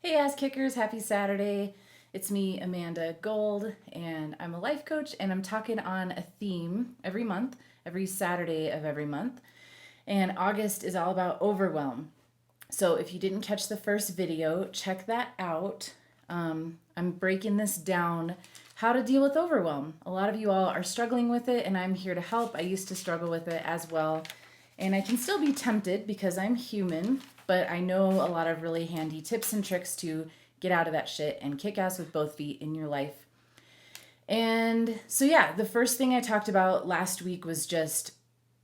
Hey, ass kickers, happy Saturday. It's me, Amanda Gold, and I'm a life coach, and I'm talking on a theme every month, every Saturday of every month. And August is all about overwhelm. So if you didn't catch the first video, check that out. I'm breaking this down how to deal with overwhelm. A lot of you all are struggling with it, and I'm here to help. I used to struggle with it as well. And I can still be tempted because I'm human, but I know a lot of really handy tips and tricks to get out of that shit and kick ass with both feet in your life. And so, yeah, the first thing I talked about last week was just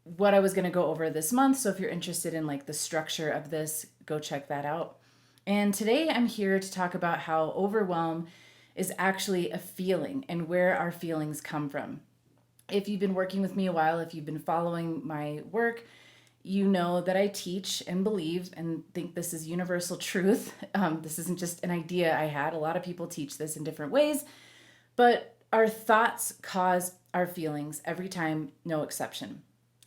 what I was going to go over this month. So, if you're interested in like the structure of this, go check that out. And today I'm here to talk about how overwhelm is actually a feeling and where our feelings come from. If you've been working with me a while, if you've been following my work, you know that I teach and believe and think this is universal truth. This isn't just an idea I had. A lot of people teach this in different ways, but our thoughts cause our feelings every time, no exception.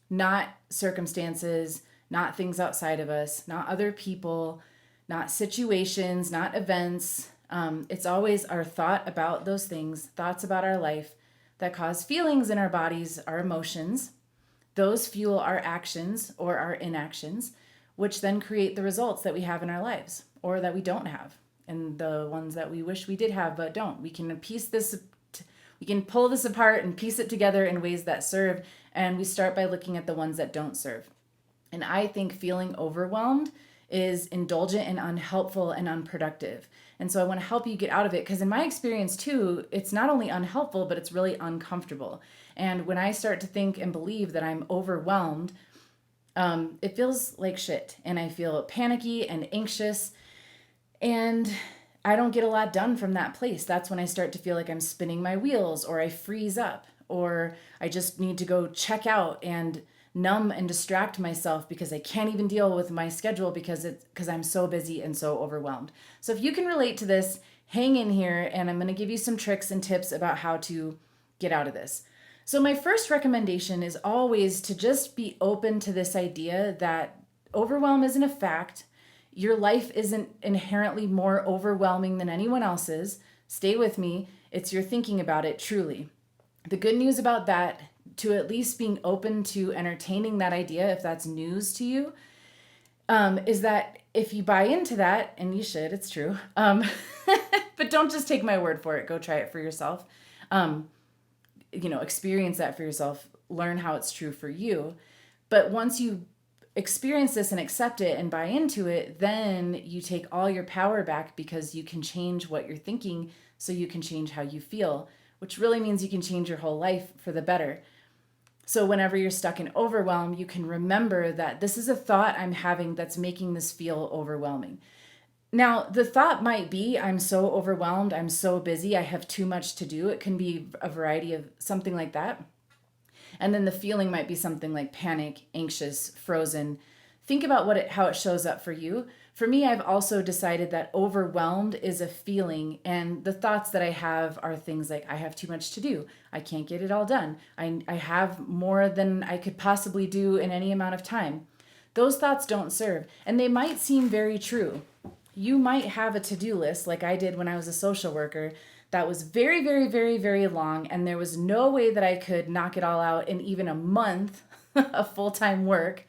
Not circumstances, not things outside of us, not other people, not situations, not events. It's always our thought about those things, thoughts about our life that cause feelings in our bodies, our emotions. Those fuel our actions or our inactions, which then create the results that we have in our lives or that we don't have, and the ones that we wish we did have but don't. We can pull this apart and piece it together in ways that serve, and we start by looking at the ones that don't serve. And I think feeling overwhelmed is indulgent and unhelpful and unproductive. And so I want to help you get out of it because, in my experience, too, it's not only unhelpful, but it's really uncomfortable. And when I start to think and believe that I'm overwhelmed, it feels like shit. And I feel panicky and anxious. And I don't get a lot done from that place. That's when I start to feel like I'm spinning my wheels, or I freeze up, or I just need to go check out and numb and distract myself because I can't even deal with my schedule because I'm so busy and so overwhelmed. So if you can relate to this, hang in here, and I'm going to give you some tricks and tips about how to get out of this. So my first recommendation is always to just be open to this idea that overwhelm isn't a fact. Your life isn't inherently more overwhelming than anyone else's. Stay with me. It's your thinking about it, truly. The good news about that, to at least being open to entertaining that idea, if that's news to you, is that if you buy into that, and you should, it's true, but don't just take my word for it. Go try it for yourself. Experience that for yourself. Learn how it's true for you. But once you experience this and accept it and buy into it, then you take all your power back because you can change what you're thinking so you can change how you feel, which really means you can change your whole life for the better. So whenever you're stuck in overwhelm, you can remember that this is a thought I'm having that's making this feel overwhelming. Now, the thought might be, I'm so overwhelmed, I'm so busy, I have too much to do. It can be a variety of something like that. And then the feeling might be something like panic, anxious, frozen. Think about how it shows up for you. For me, I've also decided that overwhelmed is a feeling, and the thoughts that I have are things like I have too much to do. I can't get it all done. I have more than I could possibly do in any amount of time. Those thoughts don't serve, and they might seem very true. You might have a to-do list like I did when I was a social worker that was very, very, very, very long, and there was no way that I could knock it all out in even a month of full-time work,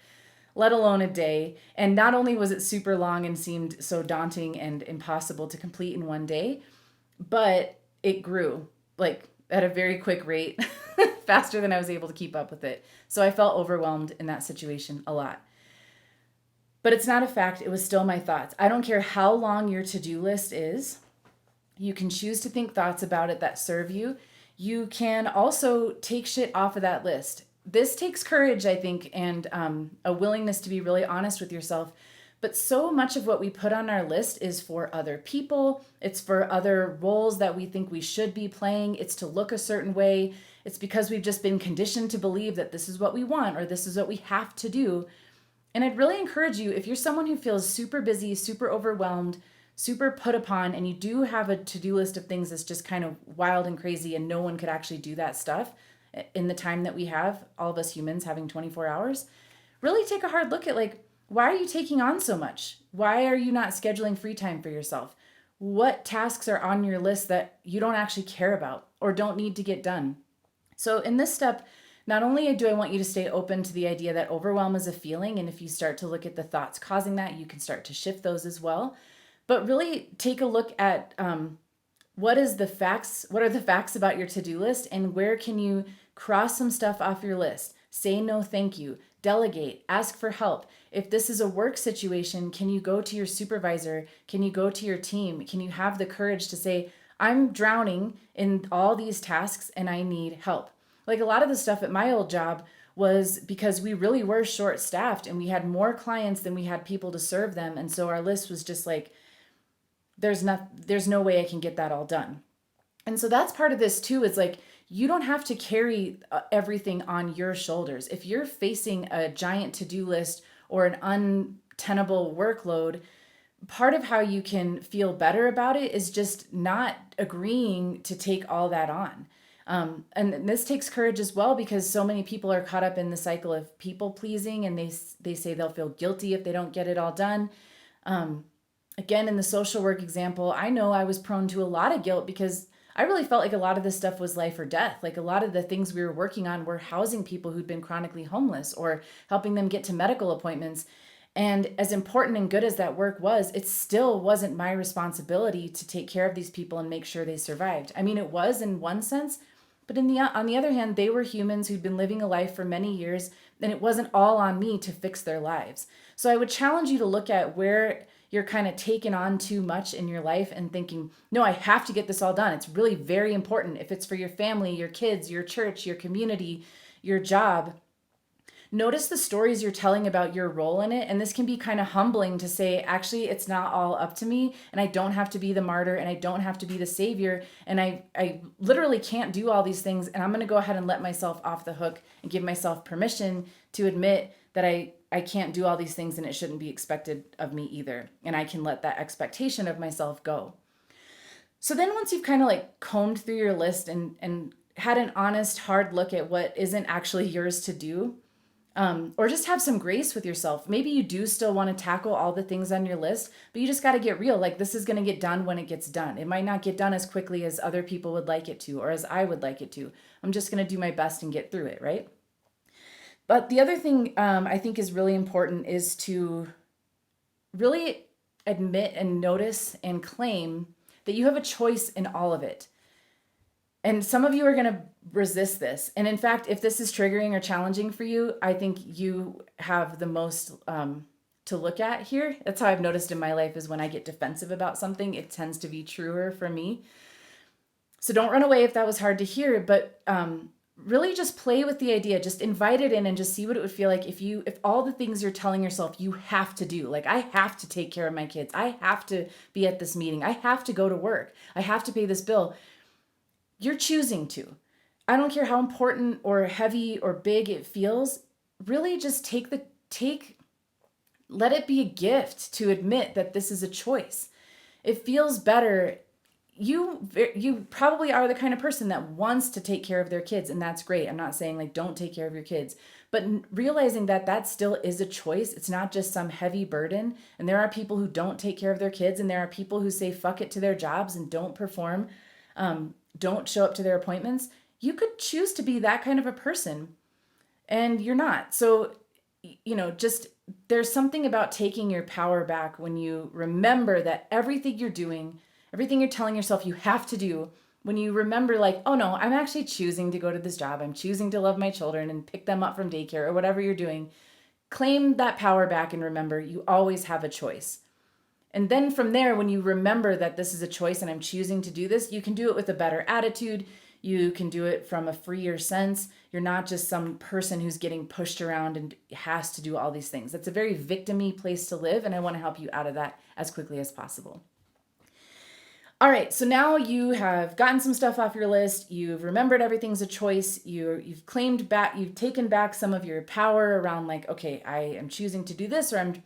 let alone a day. And not only was it super long and seemed so daunting and impossible to complete in one day, but it grew like at a very quick rate, faster than I was able to keep up with it. So I felt overwhelmed in that situation a lot. But it's not a fact. It was still my thoughts. I don't care how long your to-do list is. You can choose to think thoughts about it that serve you. You can also take shit off of that list. This takes courage, I think, and a willingness to be really honest with yourself. But so much of what we put on our list is for other people. It's for other roles that we think we should be playing. It's to look a certain way. It's because we've just been conditioned to believe that this is what we want or this is what we have to do. And I'd really encourage you, if you're someone who feels super busy, super overwhelmed, super put upon, and you do have a to-do list of things that's just kind of wild and crazy and no one could actually do that stuff in the time that we have, all of us humans having 24 hours, really take a hard look at, like, why are you taking on so much? Why are you not scheduling free time for yourself? what tasks are on your list that you don't actually care about or don't need to get done. So in this step, not only do I want you to stay open to the idea that overwhelm is a feeling, and if you start to look at the thoughts causing that, you can start to shift those as well. But really take a look at what are the facts about your to-do list, and where can you cross some stuff off your list? Say no thank you, delegate, ask for help. If this is a work situation, can you go to your supervisor? Can you go to your team? Can you have the courage to say, I'm drowning in all these tasks and I need help? Like a lot of the stuff at my old job was because we really were short staffed and we had more clients than we had people to serve them. And so our list was just like, there's no way I can get that all done. And so that's part of this too, is like, you don't have to carry everything on your shoulders. If you're facing a giant to-do list or an untenable workload, part of how you can feel better about it is just not agreeing to take all that on. And this takes courage as well, because so many people are caught up in the cycle of people pleasing, and they say they'll feel guilty if they don't get it all done. Again, in the social work example, I know I was prone to a lot of guilt because I really felt like a lot of this stuff was life or death. Like a lot of the things we were working on were housing people who'd been chronically homeless or helping them get to medical appointments. And as important and good as that work was, it still wasn't my responsibility to take care of these people and make sure they survived. I mean, it was in one sense, but on the other hand, they were humans who'd been living a life for many years, and it wasn't all on me to fix their lives. So I would challenge you to look at where you're kind of taking on too much in your life and thinking, no, I have to get this all done. It's really very important. If it's for your family, your kids, your church, your community, your job, notice the stories you're telling about your role in it. And this can be kind of humbling to say, actually, it's not all up to me, and I don't have to be the martyr, and I don't have to be the savior. And I literally can't do all these things. And I'm going to go ahead and let myself off the hook and give myself permission to admit that I can't do all these things, and it shouldn't be expected of me either. And I can let that expectation of myself go. So then once you've kind of like combed through your list and had an honest, hard look at what isn't actually yours to do, or just have some grace with yourself. Maybe you do still want to tackle all the things on your list, but you just got to get real. Like, this is going to get done when it gets done. It might not get done as quickly as other people would like it to, or as I would like it to. I'm just going to do my best and get through it, right? But the other thing I think is really important is to really admit and notice and claim that you have a choice in all of it. And some of you are going to resist this. And in fact, if this is triggering or challenging for you, I think you have the most to look at here. That's how I've noticed in my life, is when I get defensive about something, it tends to be truer for me. So don't run away if that was hard to hear, but really just play with the idea. Just invite it in and just see what it would feel like if all the things you're telling yourself you have to do, like, I have to take care of my kids, I have to be at this meeting, I have to go to work, I have to pay this bill. You're choosing to. I don't care how important or heavy or big it feels. Really just let it be a gift to admit that this is a choice. It feels better. You probably are the kind of person that wants to take care of their kids, and that's great. I'm not saying like don't take care of your kids, but realizing that that still is a choice. It's not just some heavy burden. And there are people who don't take care of their kids, and there are people who say fuck it to their jobs and don't perform, don't show up to their appointments. You could choose to be that kind of a person, and you're not. So, just there's something about taking your power back when you remember that everything you're doing, everything you're telling yourself you have to do, when you remember like, oh no, I'm actually choosing to go to this job. I'm choosing to love my children and pick them up from daycare or whatever you're doing. Claim that power back and remember you always have a choice. And then from there, when you remember that this is a choice and I'm choosing to do this, you can do it with a better attitude. You can do it from a freer sense. You're not just some person who's getting pushed around and has to do all these things. That's a very victim-y place to live, and I want to help you out of that as quickly as possible. All right, so now you have gotten some stuff off your list. You've remembered everything's a choice. You've claimed back, you've taken back some of your power around like, okay, I am choosing to do this, or I'm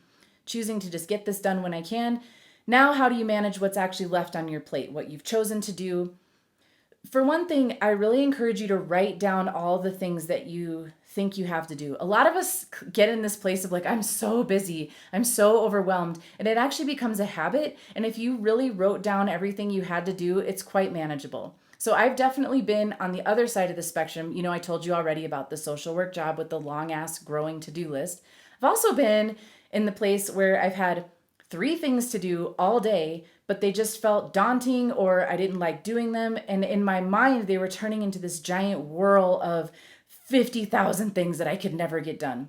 choosing to just get this done when I can. Now, how do you manage what's actually left on your plate, what you've chosen to do? For one thing, I really encourage you to write down all the things that you think you have to do. A lot of us get in this place of like, I'm so busy, I'm so overwhelmed, and it actually becomes a habit. And if you really wrote down everything you had to do, it's quite manageable. So I've definitely been on the other side of the spectrum. You know, I told you already about the social work job with the long ass growing to-do list. I've also been in the place where I've had 3 things to do all day, but they just felt daunting or I didn't like doing them. And in my mind, they were turning into this giant whirl of 50,000 things that I could never get done.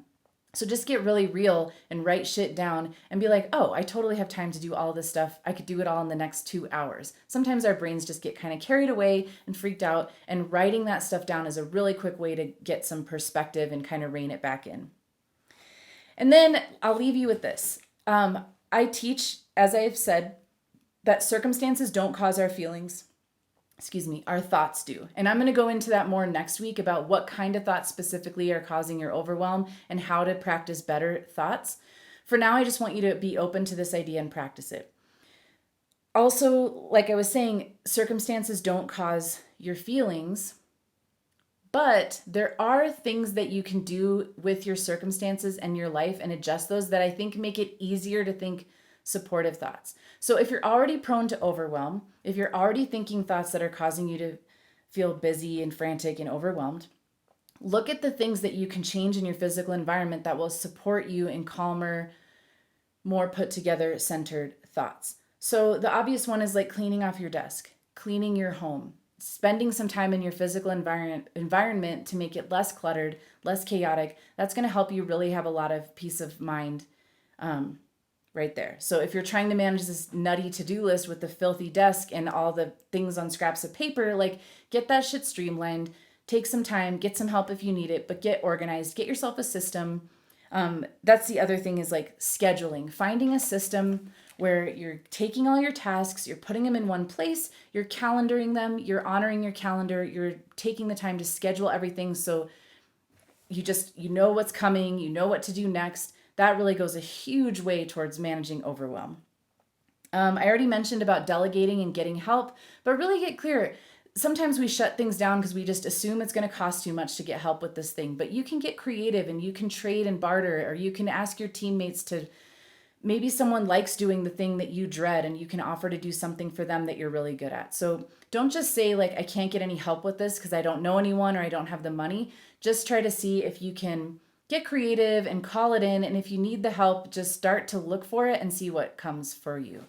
So just get really real and write shit down and be like, oh, I totally have time to do all this stuff. I could do it all in the next 2 hours. Sometimes our brains just get kind of carried away and freaked out, and writing that stuff down is a really quick way to get some perspective and kind of rein it back in. And then I'll leave you with this. I teach, as I've said, that circumstances don't cause our feelings. Our thoughts do. And I'm going to go into that more next week about what kind of thoughts specifically are causing your overwhelm and how to practice better thoughts. For now, I just want you to be open to this idea and practice it. Also, like I was saying, circumstances don't cause your feelings, but there are things that you can do with your circumstances and your life and adjust those that I think make it easier to think supportive thoughts. So if you're already prone to overwhelm, if you're already thinking thoughts that are causing you to feel busy and frantic and overwhelmed, look at the things that you can change in your physical environment that will support you in calmer, more put together, centered thoughts. So the obvious one is like cleaning off your desk, cleaning your home, spending some time in your physical environment to make it less cluttered, less chaotic. That's going to help you really have a lot of peace of mind right there. So if you're trying to manage this nutty to-do list with the filthy desk and all the things on scraps of paper, like get that shit streamlined, take some time, get some help if you need it, but get organized, get yourself a system. That's the other thing is like scheduling, finding a system where you're taking all your tasks, you're putting them in one place, you're calendaring them, you're honoring your calendar, you're taking the time to schedule everything so you know what's coming, you know what to do next. That really goes a huge way towards managing overwhelm. I already mentioned about delegating and getting help, but really get clear. Sometimes we shut things down because we just assume it's going to cost too much to get help with this thing, but you can get creative and you can trade and barter, or you can ask your teammates to, maybe someone likes doing the thing that you dread and you can offer to do something for them that you're really good at. So don't just say like, I can't get any help with this because I don't know anyone or I don't have the money. Just try to see if you can get creative and call it in. And if you need the help, just start to look for it and see what comes for you.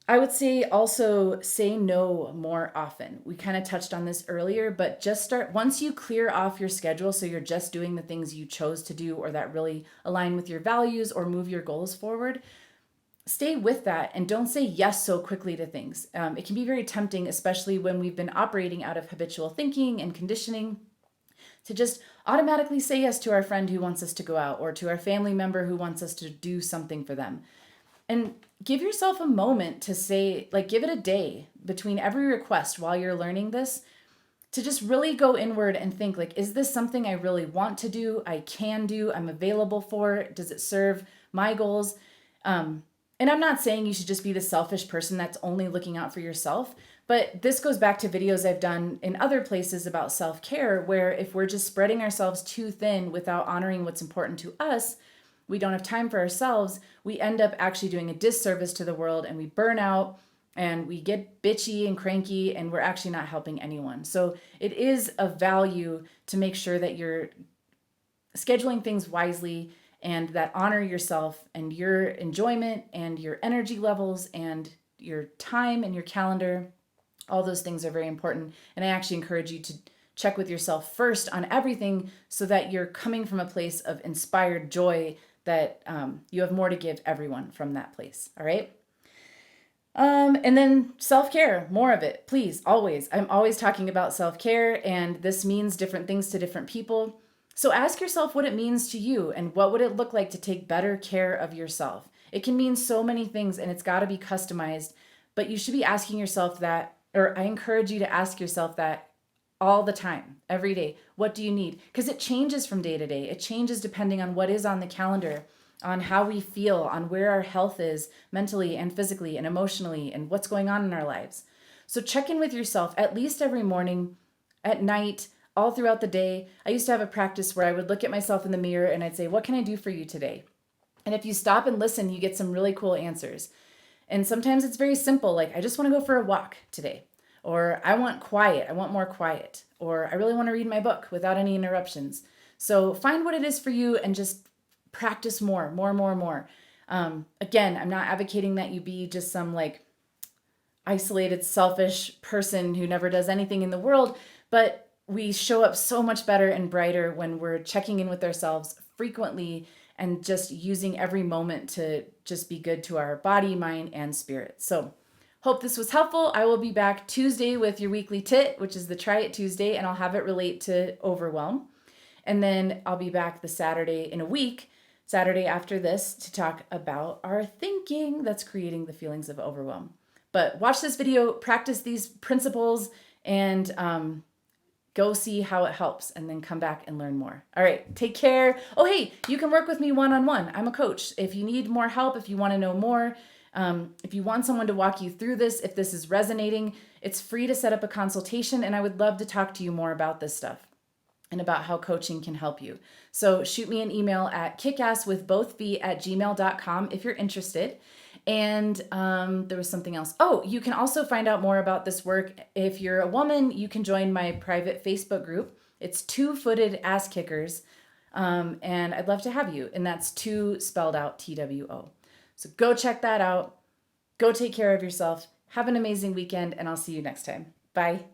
I would say also say no more often. We kind of touched on this earlier, but just start, once you clear off your schedule, so you're just doing the things you chose to do or that really align with your values or move your goals forward, stay with that and don't say yes so quickly to things. It can be very tempting, especially when we've been operating out of habitual thinking and conditioning, to just automatically say yes to our friend who wants us to go out or to our family member who wants us to do something for them. And give yourself a moment to say, like, give it a day between every request while you're learning this to just really go inward and think, like, is this something I really want to do? I can do, I'm available for? Does it serve my goals? And I'm not saying you should just be the selfish person that's only looking out for yourself, but this goes back to videos I've done in other places about self-care, where if we're just spreading ourselves too thin without honoring what's important to us, we don't have time for ourselves, we end up actually doing a disservice to the world and we burn out and we get bitchy and cranky and we're actually not helping anyone. So it is of value to make sure that you're scheduling things wisely and that honor yourself and your enjoyment and your energy levels and your time and your calendar. All those things are very important. And I actually encourage you to check with yourself first on everything so that you're coming from a place of inspired joy that you have more to give everyone from that place. All right. And then self-care, more of it, please, always. I'm always talking about self-care, and this means different things to different people. So ask yourself what it means to you and what would it look like to take better care of yourself. It can mean so many things and it's got to be customized, but you should be asking yourself that, or I encourage you to ask yourself that all the time, every day. What do you need? Because it changes from day to day. It changes depending on what is on the calendar, on how we feel, on where our health is mentally and physically and emotionally, and what's going on in our lives. So check in with yourself at least every morning, at night, all throughout the day. I used to have a practice where I would look at myself in the mirror and I'd say, what can I do for you today? And if you stop and listen, you get some really cool answers. And sometimes it's very simple, like, I just want to go for a walk today. Or I want quiet. I want more quiet. Or I really want to read my book without any interruptions. So find what it is for you and just practice more. Again, I'm not advocating that you be just some like isolated, selfish person who never does anything in the world, but we show up so much better and brighter when we're checking in with ourselves frequently and just using every moment to just be good to our body, mind, and spirit. So, hope this was helpful. I will be back Tuesday with your weekly tit, which is the Try It Tuesday, and I'll have it relate to overwhelm. And then I'll be back the Saturday in a week, Saturday after this, to talk about our thinking that's creating the feelings of overwhelm. But watch this video, practice these principles, and go see how it helps, and then come back and learn more. All right, take care. Oh, hey, you can work with me one-on-one. I'm a coach. If you need more help, if you want to know more, if you want someone to walk you through this, if this is resonating, it's free to set up a consultation, and I would love to talk to you more about this stuff and about how coaching can help you. So shoot me an email at kickasswithbothfeet@gmail.com if you're interested. And there was something else. Oh, you can also find out more about this work. If you're a woman, you can join my private Facebook group. It's Two-Footed Ass Kickers. And I'd love to have you. And that's two spelled out TWO. So go check that out. Go take care of yourself. Have an amazing weekend, and I'll see you next time. Bye.